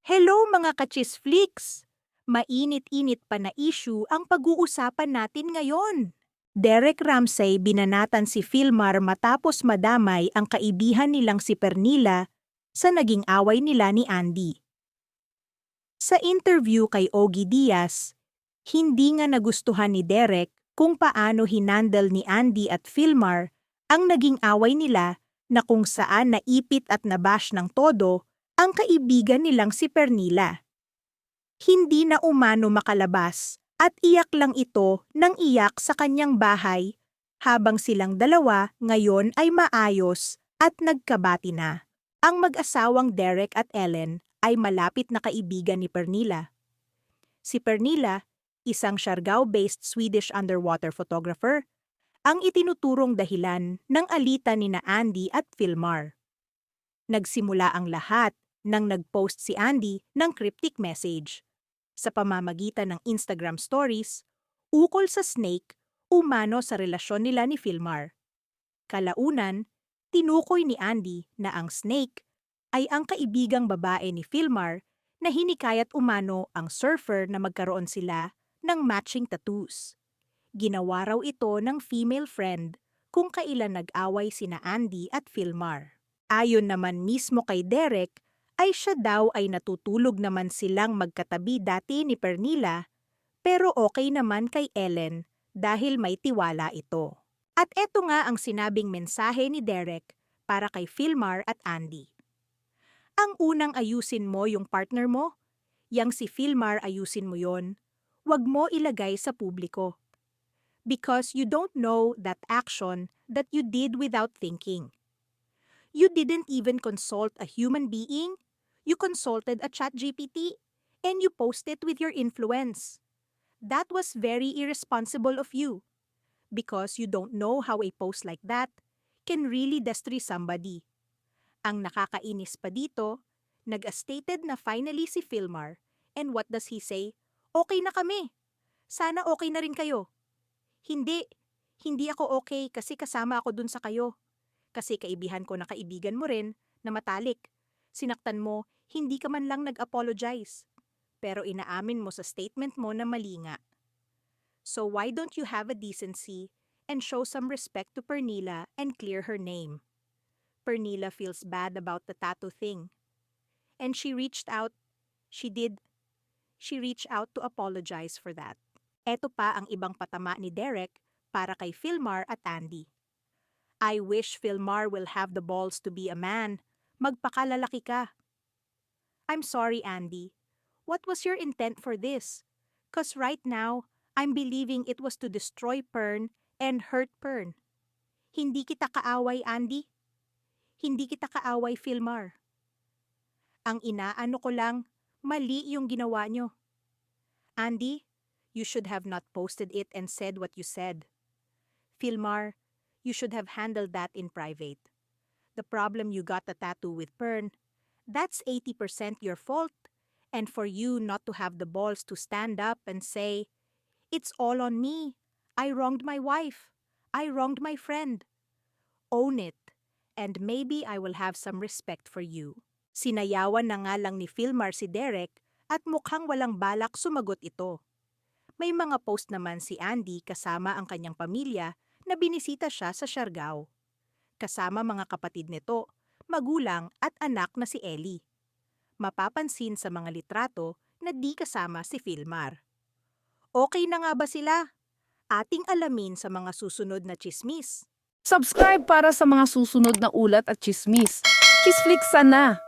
Hello mga kachisflix! Mainit-init pa na issue ang pag-uusapan natin ngayon. Derek Ramsey binanatan si Filmar matapos madamay ang kaibihan nilang si Pernilla sa naging away nila ni Andy. Sa interview kay Ogie Diaz, hindi nga nagustuhan ni Derek kung paano hinandle ni Andy at Filmar ang naging away nila na kung saan naipit at nabash ng todo ang kaibigan nilang si Pernilla. Hindi na umano makalabas at iyak lang ito ng iyak sa kanyang bahay habang silang dalawa ngayon ay maayos at nagkabati na. Ang mag-asawang Derek at Ellen ay malapit na kaibigan ni Pernilla. Si Pernilla, isang Siargao-based Swedish underwater photographer, ang itinuturong dahilan ng alitan ni na Andy at Filmar. Nagsimula ang lahat nang nag-post si Andy ng cryptic message. Sa pamamagitan ng Instagram stories, ukol sa snake, umano sa relasyon nila ni Filmar. Kalaunan, tinukoy ni Andy na ang snake ay ang kaibigang babae ni Filmar na hinikayat umano ang surfer na magkaroon sila ng matching tattoos. Ginawa raw ito ng female friend kung kailan nag-away sina Andy at Filmar. Ayon naman mismo kay Derek, ay siya daw ay natutulog naman silang magkatabi dati ni Pernilla, pero okay naman kay Ellen dahil may tiwala ito. At eto nga ang sinabing mensahe ni Derek para kay Filmar at Andy. Ang unang ayusin mo yung partner mo, yang si Filmar ayusin mo yon, wag mo ilagay sa publiko. Because you don't know that action that you did without thinking. You didn't even consult a human being. You consulted a ChatGPT and you posted with your influence. That was very irresponsible of you because you don't know how a post like that can really destroy somebody. Ang nakakainis pa dito, nag-stated na finally si Filmar and what does he say? Okay na kami. Sana okay na rin kayo. Hindi ako okay kasi kasama ako dun sa kayo. Kasi kaibihan ko na kaibigan mo rin na matalik. Sinaktan mo, hindi ka man lang nag-apologize. Pero inaamin mo sa statement mo na mali nga. So why don't you have a decency and show some respect to Pernilla and clear her name? Pernilla feels bad about the tattoo thing. And she reached out to apologize for that. Eto pa ang ibang patama ni Derek para kay Filmar at Andy. I wish Filmar will have the balls to be a man. Magpakalalaki ka. I'm sorry, Andy. What was your intent for this? 'Cause right now, I'm believing it was to destroy Pern and hurt Pern. Hindi kita kaaway, Andy. Hindi kita kaaway, Filmar. Ang inaano ko lang, mali yung ginawa nyo. Andy, you should have not posted it and said what you said. Filmar, you should have handled that in private. The problem you got a tattoo with Pern, that's 80% your fault. And for you not to have the balls to stand up and say, it's all on me. I wronged my wife. I wronged my friend. Own it, and maybe I will have some respect for you. Sinayawan na nga lang ni Filmar si Derek at mukhang walang balak sumagot ito. May mga post naman si Andy kasama ang kanyang pamilya na binisita siya sa Siargao. Kasama mga kapatid nito, magulang at anak na si Ellie. Mapapansin sa mga litrato na di kasama si Filmar. Okay na nga ba sila? Ating alamin sa mga susunod na tsismis. Subscribe para sa mga susunod na ulat at chismis. Chisflix sana!